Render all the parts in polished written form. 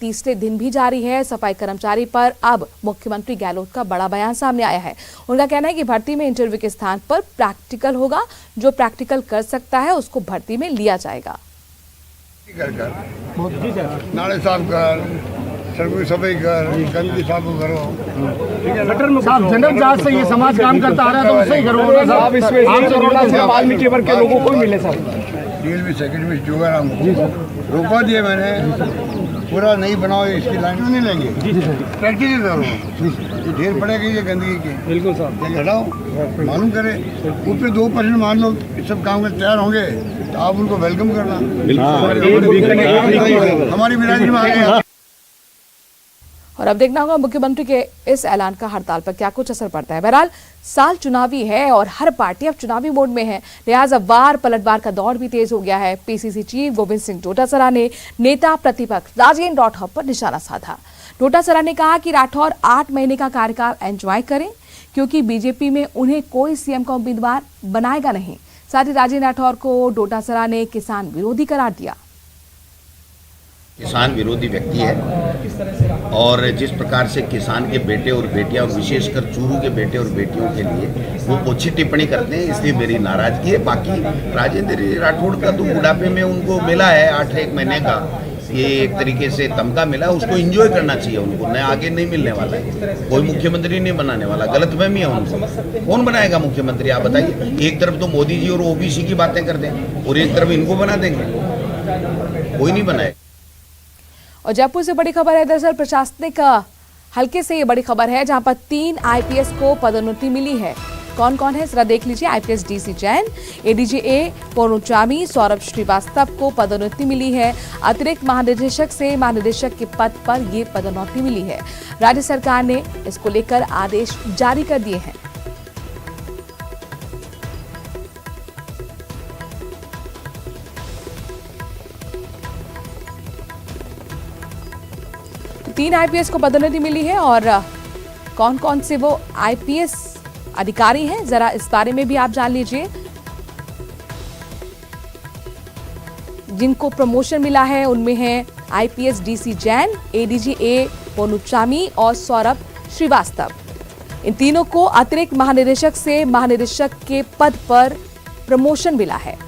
तीसरे दिन भी जारी है। सफाई कर्मचारी पर अब मुख्यमंत्री गहलोत का बड़ा बयान सामने आया है। उनका कहना है कि भर्ती में इंटरव्यू के स्थान पर प्रैक्टिकल होगा। जो प्रैक्टिकल कर सकता है उसको भर्ती में लिया जाएगा। नाले साफ कर, सड़कों की सफाई कर, गंदगी साफ करो। साहब जनरल जांच से ये समाज काम करता आ रहा है तो उससे ही करो साहब। इसमें वाल्मीकि वर्ग के लोगों को मिले साहब। डीएलबी सेक्रेटरी में जोगाराम रोका दिए मैंने, पूरा नहीं बनाओ, इसकी लाइन में नहीं लेंगे। प्रैक्टिकल करो, ये ढेर पड़ेगी ये गंदगी के। बिल्कुल साहब, ये हटाओ, मालूम करे। उस पर 2% मान लो सब काम करने तैयार होंगे तो आप उनको वेलकम करना। हमारी बिरादरी में आ गए। और अब देखना होगा मुख्यमंत्री के इस ऐलान का हड़ताल पर क्या कुछ असर पड़ता है। बहरहाल साल चुनावी है और हर पार्टी अब चुनावी मोड में है, लिहाजा वार पलटवार का दौर भी तेज हो गया है। पीसीसी चीफ गोविंद सिंह डोटासरा ने नेता प्रतिपक्ष राजेंद्र राठौर पर निशाना साधा। डोटासरा ने कहा कि राठौर 8 महीने का कार्यकाल एंजॉय करें, क्योंकि बीजेपी में उन्हें कोई सीएम का उम्मीदवार बनाएगा नहीं। साथ ही राजेंद्र राठौर को डोटासरा ने किसान विरोधी करार दिया। किसान विरोधी व्यक्ति है और जिस प्रकार से किसान के बेटे और बेटियां और विशेषकर चूरू के बेटे और बेटियों के लिए वो ओछी टिप्पणी करते हैं, इसलिए मेरी नाराजगी है। बाकी राजेंद्र राठौड़ का तो बुढ़ापे में उनको मिला है 8 महीने का, ये एक तरीके से तमगा मिला, उसको एंजॉय करना चाहिए उनको, न आगे नहीं मिलने वाला है। कोई मुख्यमंत्री नहीं बनाने वाला, गलतफहमी है उनको। कौन बनाएगा मुख्यमंत्री आप बताइए? एक तरफ तो मोदी जी और ओबीसी की बातें करते हैं और एक तरफ इनको बना देंगे, कोई नहीं बनाएगा। और जयपुर से बड़ी खबर है, दरअसल प्रशासनिक हल्के से ये बड़ी खबर है, जहां पर 3 आईपीएस को पदोन्नति मिली है। कौन कौन है जरा देख लीजिए। आईपीएस डीसी जैन, एडीजी ए पोनुचामी, सौरभ श्रीवास्तव को पदोन्नति मिली है। अतिरिक्त महानिदेशक से महानिदेशक के पद पर ये पदोन्नति मिली है। राज्य सरकार ने इसको लेकर आदेश जारी कर दिए हैं। तो 3 आईपीएस को पदोन्नति मिली है और कौन कौन से वो आईपीएस अधिकारी हैं जरा इस बारे में भी आप जान लीजिए। जिनको प्रमोशन मिला है उनमें है आईपीएस डीसी जैन, एडीजी ए पोनुचामी और सौरभ श्रीवास्तव। इन तीनों को अतिरिक्त महानिदेशक से महानिदेशक के पद पर प्रमोशन मिला है।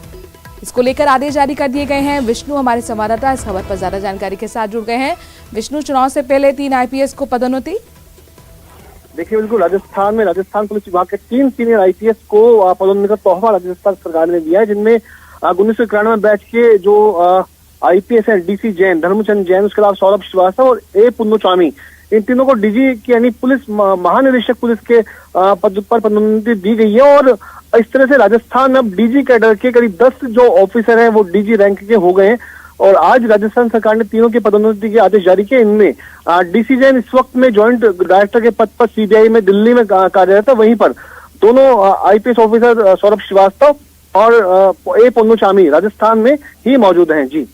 इसको लेकर आदेश जारी कर दिए गए हैं। विष्णु हमारे संवाददाता इस खबर पर ज्यादा जानकारी के साथ जुड़ गए हैं। विष्णु, चुनाव से पहले 3 आईपीएस को पदोन्नति। देखिए, बिल्कुल राजस्थान में राजस्थान पुलिस विभाग के 3 सीनियर आईपीएस को पदोन्नति का तोहफा राजस्थान सरकार ने दिया है, जिनमें 1991 बैच के जो आईपीएस है डीसी जैन, धर्मचंद जैन, उसके अलावा सौरभ श्रीवास्तव और ए पुन्नुचामी, इन तीनों को डीजी की यानी पुलिस महानिदेशक पुलिस के पद पर पदोन्नति दी गई है। और इस तरह से राजस्थान अब डीजी कैडर के करीब 10 जो ऑफिसर हैं वो डीजी रैंक के हो गए हैं। और आज राजस्थान सरकार ने तीनों के पदोन्नति के आदेश जारी किए। इनमें डीसी जैन इस वक्त में ज्वाइंट डायरेक्टर के पद पर सीबीआई में दिल्ली में कार्यरत है। वहीं पर दोनों आईपीएस ऑफिसर सौरभ श्रीवास्तव और ए पोन्नुचामी राजस्थान में ही मौजूद हैं। जी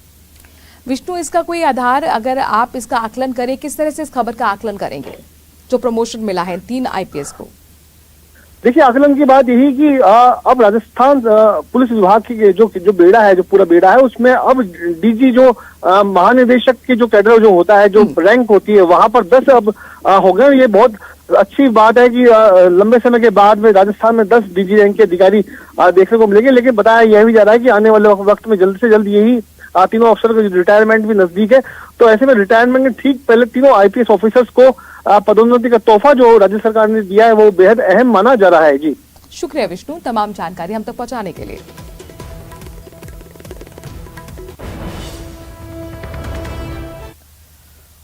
विष्णु, इसका कोई आधार अगर आप इसका आकलन करें, किस तरह से इस खबर का आकलन करेंगे जो प्रमोशन मिला है 3 आईपीएस को? देखिए, आकलन की बात यही कि अब राजस्थान पुलिस विभाग की जो बेड़ा है, जो पूरा बेड़ा है, उसमें अब डीजी जो महानिदेशक के जो कैडर जो होता है, जो रैंक होती है, वहां पर 10 अब हो गए। ये बहुत अच्छी बात है कि लंबे समय के बाद में राजस्थान में 10 डीजी रैंक के अधिकारी देखने को मिलेंगे। लेकिन बताया यह भी जा रहा है कि आने वाले वक्त में जल्द से जल्द यही तीनों अफसर की रिटायरमेंट भी नजदीक है, तो ऐसे में रिटायरमेंट के ठीक पहले तीनों आईपीएस ऑफिसर्स को पदोन्नति का तोहफा जो राज्य सरकार ने दिया है वो बेहद अहम माना जा रहा है। जी शुक्रिया विष्णु, तमाम जानकारी हम तक पहुंचाने के लिए।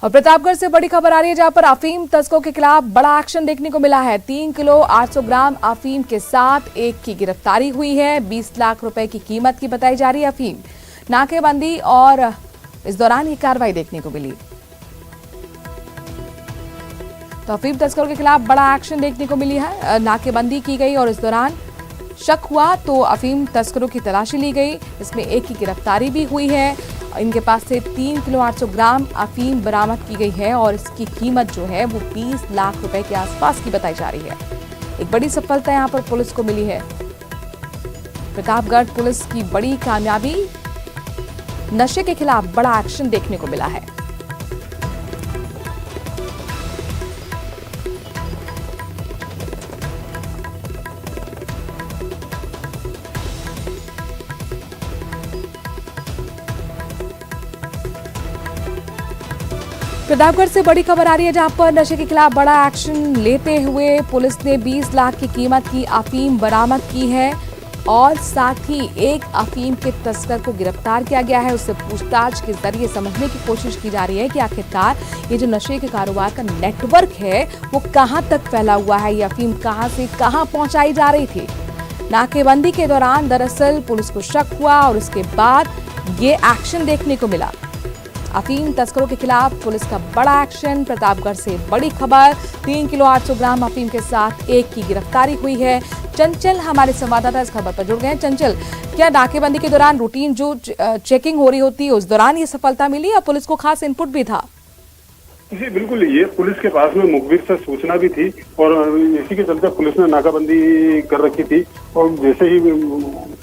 और प्रतापगढ़ से बड़ी खबर आ रही है, जहां पर अफीम तस्करों के खिलाफ बड़ा एक्शन देखने को मिला है। 3 किलो 800 ग्राम अफीम के साथ एक की गिरफ्तारी हुई है। 20 लाख रुपए की कीमत की बताई जा रही है अफीम। नाकेबंदी और इस दौरान ये कार्रवाई देखने को मिली। तो अफीम तस्करों के खिलाफ बड़ा एक्शन देखने को मिली है। नाकेबंदी की गई और इस दौरान शक हुआ तो अफीम तस्करों की तलाशी ली गई। इसमें एक की गिरफ्तारी भी हुई है। इनके पास से 3 किलो 800 ग्राम अफीम बरामद की गई है और इसकी कीमत जो है वो 20 लाख रुपए के आसपास की बताई जा रही है। एक बड़ी सफलता यहां पर पुलिस को मिली है। प्रतापगढ़ पुलिस की बड़ी कामयाबी, नशे के खिलाफ बड़ा एक्शन देखने को मिला है। प्रतापगढ़ से बड़ी खबर आ रही है, जहां पर नशे के खिलाफ बड़ा एक्शन लेते हुए पुलिस ने 20 लाख की कीमत की अफीम बरामद की है और साथ ही एक अफीम के तस्कर को गिरफ्तार किया गया है। उससे पूछताछ के जरिए समझने की कोशिश की जा रही है कि आखिरकार ये जो नशे के कारोबार का नेटवर्क है वो कहां तक फैला हुआ है, ये अफीम कहां से कहां पहुंचाई जा रही थी। नाकेबंदी के दौरान दरअसल पुलिस को शक हुआ और उसके बाद ये एक्शन देखने को मिला। अफीम तस्करों के खिलाफ पुलिस का बड़ा एक्शन। प्रतापगढ़ से बड़ी खबर, 3 किलो 800 ग्राम अफीम के साथ एक की गिरफ्तारी हुई है। चंचल हमारे संवाददाता इस खबर पर जुड़ गए हैं। चंचल, क्या नाकेबंदी के दौरान रूटीन जो चेकिंग हो रही होती है उस दौरान ये सफलता मिली या पुलिस को खास इनपुट भी था? जी बिल्कुल, ये पुलिस के पास में मुखबिर से सूचना भी थी और इसी के चलते पुलिस ने नाकाबंदी कर रखी थी। और जैसे ही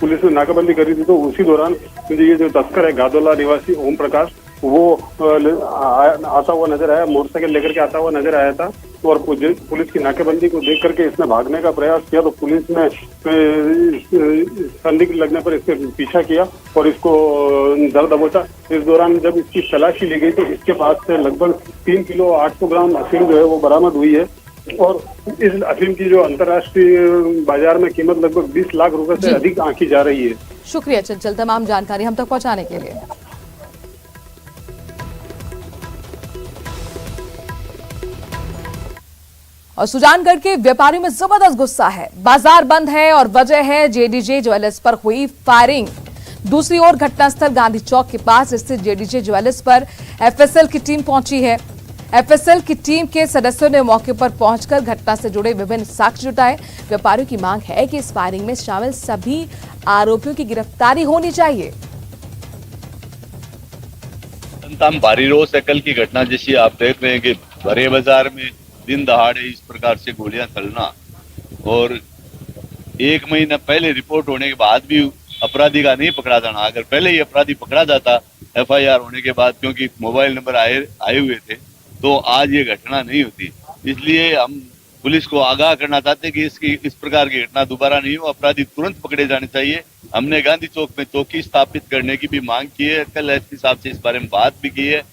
पुलिस ने नाकाबंदी करी थी तो उसी दौरान ये जो तस्कर है गादोला निवासी ओम प्रकाश, वो आता हुआ नजर आया, मोटरसाइकिल लेकर के आता हुआ नजर आया था। और पुलिस की नाकेबंदी को देख करके इसने भागने का प्रयास किया तो पुलिस ने संदिग्ध लगने पर इसके पीछा किया और इसको दर दबोचा। इस दौरान जब इसकी तलाशी ली गई तो इसके पास से लगभग 3 किलो 800 ग्राम अफीम जो है वो बरामद हुई है। और इस अफीम की जो अंतर्राष्ट्रीय बाजार में कीमत लगभग 20 लाख रुपए से अधिक आंकी जा रही है। शुक्रिया चंचल, तमाम जानकारी हम तक पहुंचाने के लिए। और सुजानगढ़ के व्यापारियों में जबरदस्त गुस्सा है। बाजार बंद है और वजह है जेडीजे ज्वेलर्स पर हुई फायरिंग। दूसरी ओर घटनास्थल गांधी चौक के पास स्थित जेडीजे ज्वेलर्स पर एफएसएल की टीम पहुंची है। एफएसएल की टीम के सदस्यों ने मौके पर पहुंचकर घटना से जुड़े विभिन्न साक्ष्य जुटाए। व्यापारियों की मांग है कि इस फायरिंग में शामिल सभी आरोपियों की गिरफ्तारी होनी चाहिए। भारी रोज है कल की घटना, जैसी आप देख रहे हैं कि बड़े बाजार में दिन दहाड़े इस प्रकार से गोलियां चलना और 1 महीना पहले रिपोर्ट होने के बाद भी अपराधी का नहीं पकड़ा जाना। अगर पहले ही अपराधी पकड़ा जाता एफआईआर होने के बाद, क्योंकि मोबाइल नंबर आए हुए थे, तो आज ये घटना नहीं होती। इसलिए हम पुलिस को आगाह करना चाहते कि इस प्रकार की घटना दोबारा नहीं हो, अपराधी तुरंत पकड़े जाने चाहिए। हमने गांधी चौक में चौकी स्थापित करने की भी मांग की है, कल एसपी साहब से इस बारे में बात भी की है।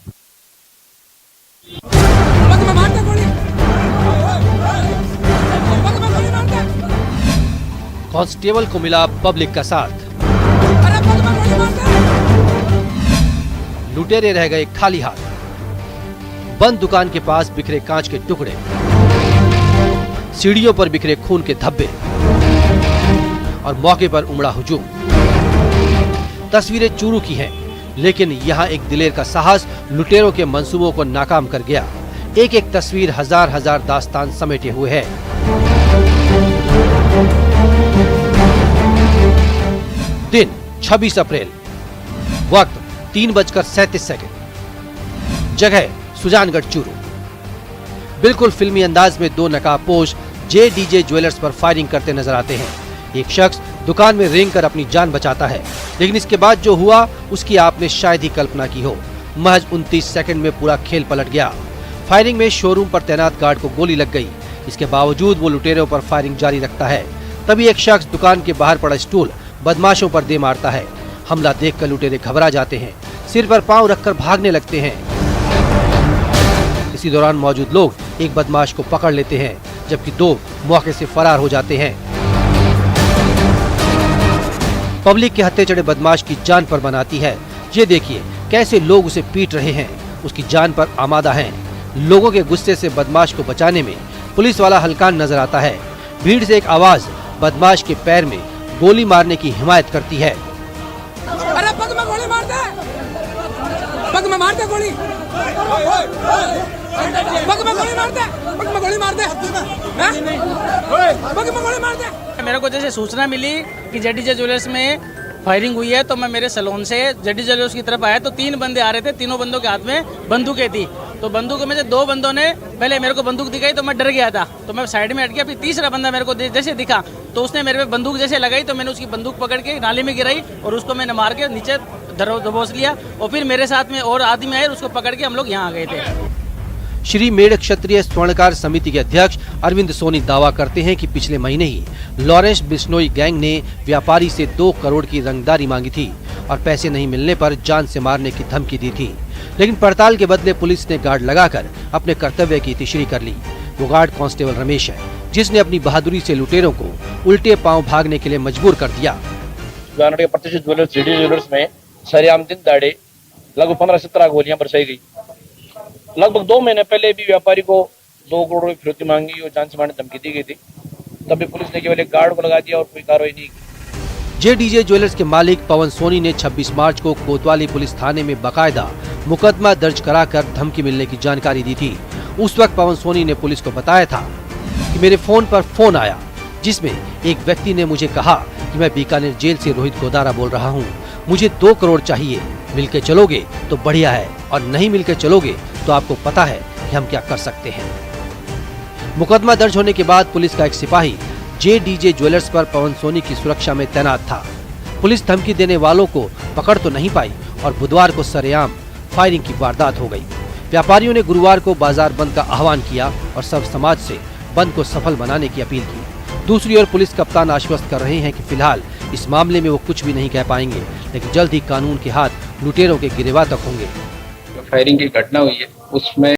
कांस्टेबल को मिला पब्लिक का साथ, लुटेरे रह गए खाली हाथ। बंद दुकान के पास बिखरे कांच के टुकड़े, सीढ़ियों पर बिखरे खून के धब्बे और मौके पर उमड़ा हुजूम। तस्वीरें चूरू की हैं, लेकिन यहाँ एक दिलेर का साहस लुटेरों के मंसूबों को नाकाम कर गया। एक एक तस्वीर हजार हजार दास्तान समेटे हुए है। दिन 26 अप्रैल, वक्त 3:37। जगह सुजानगढ़ चूरू। बिल्कुल फिल्मी अंदाज में 2 नकाबपोश जेडीजे ज्वेलर्स पर फायरिंग करते नजर आते हैं। एक शख्स दुकान में रेंग कर अपनी जान बचाता है, लेकिन इसके बाद जो हुआ उसकी आपने शायद ही कल्पना की हो। महज 29 सेकंड में पूरा खेल पलट गया। फायरिंग में शोरूम पर तैनात गार्ड को गोली लग गई। इसके बावजूद वो लुटेरों पर फायरिंग जारी रखता है। तभी एक शख्स दुकान के बाहर पड़ा स्टूल बदमाशों पर दे मारता है। हमला देखकर लुटेरे घबरा जाते हैं, सिर पर पांव रखकर भागने लगते हैं। इसी दौरान मौजूद लोग एक बदमाश को पकड़ लेते हैं, जबकि 2 मौके से फरार हो जाते हैं। पब्लिक के हत्थे चढ़े बदमाश की जान पर बनाती है। ये देखिए कैसे लोग उसे पीट रहे हैं, उसकी जान पर आमादा हैं। लोगों के गुस्से से बदमाश को बचाने में पुलिस वाला हलकान नजर आता है। भीड़ से एक आवाज बदमाश के पैर में गोली मारने की हिमायत करती है। अरे पग में गोली मार दे, पग में मार दे गोली, पग में गोली मार दे, पग में गोली मार दे, पग में गोली मार दे। मेरे को जैसे सूचना मिली कि जेडीजे ज्वेलर्स में फायरिंग हुई है, तो मैं मेरे सैलून से जेडीजे ज्वेलर्स की तरफ आया तो 3 बंदे आ रहे थे। तीनों बंदों के हाथ में बंदूकें थी। तो बंदूकों में से 2 बंदों ने पहले मेरे को बंदूक दिखाई तो मैं डर गया था, तो मैं साइड में हट गया। फिर तीसरा बंदा मेरे को जैसे दिखा तो उसने मेरे पे बंदूक जैसे लगाई, तो मैंने उसकी बंदूक पकड़ के नाली में गिराई और उसको मैंने मार के नीचे दबोच लिया। और फिर मेरे साथ में और आदमी आए, उसको पकड़ के हम लोग यहाँ आ गए थे। श्री मेड़ क्षत्रिय स्वर्णकार समिति के अध्यक्ष अरविंद सोनी दावा करते हैं कि पिछले महीने ही लॉरेंस बिश्नोई गैंग ने व्यापारी से 2 करोड़ की रंगदारी मांगी थी और पैसे नहीं मिलने पर जान से मारने की धमकी दी थी। लेकिन पड़ताल के बदले पुलिस ने गार्ड लगाकर अपने कर्तव्य की तीसरी कर ली। वो गार्ड कांस्टेबल रमेश है, जिसने अपनी बहादुरी से लुटेरों को उल्टे पांव भागने के लिए मजबूर कर दिया। प्रतिष्ठित ज्वेलर्स जेडी ज्वेलर्स में सरेआम दिन दाड़े लगभग 15-17 गोलियां बरसाई गई। लगभग 2 महीने पहले भी व्यापारी को 2 करोड़ रुपए फिरौती मांगी और जान से मारने धमकी दी गई थी। तभी पुलिस ने केवल एक गार्ड को लगा दिया और कोई कार्रवाई नहीं की। जेडीजे ज्वेलर्स के मालिक पवन सोनी ने 26 मार्च को कोतवाली पुलिस थाने में बकायदा मुकदमा दर्ज कराकर धमकी मिलने की जानकारी दी थी। उस वक्त पवन सोनी ने पुलिस को बताया था कि मेरे फोन पर फोन आया, जिसमें एक व्यक्ति ने मुझे कहा कि मैं बीकानेर जेल से रोहित गोदारा बोल रहा हूँ, मुझे 2 करोड़ चाहिए, मिलके चलोगे तो बढ़िया है और नहीं मिलके चलोगे तो आपको पता है कि हम क्या कर सकते हैं। मुकदमा दर्ज होने के बाद पुलिस का एक सिपाही जेडीजे ज्वेलर्स पर पवन सोनी की सुरक्षा में तैनात था। पुलिस धमकी देने वालों को पकड़ तो नहीं पाई और बुधवार को सरेआम फायरिंग की वारदात हो गई। व्यापारियों ने गुरुवार को बाजार बंद का आह्वान किया और सब समाज से बंद को सफल बनाने की अपील की। दूसरी ओर पुलिस कप्तान आश्वस्त कर रहे हैं कि फिलहाल इस मामले में वो कुछ भी नहीं कह पाएंगे, लेकिन जल्द ही कानून के हाथ लुटेरों के गिरेबान तक होंगे। फायरिंग की घटना हुई है उसमें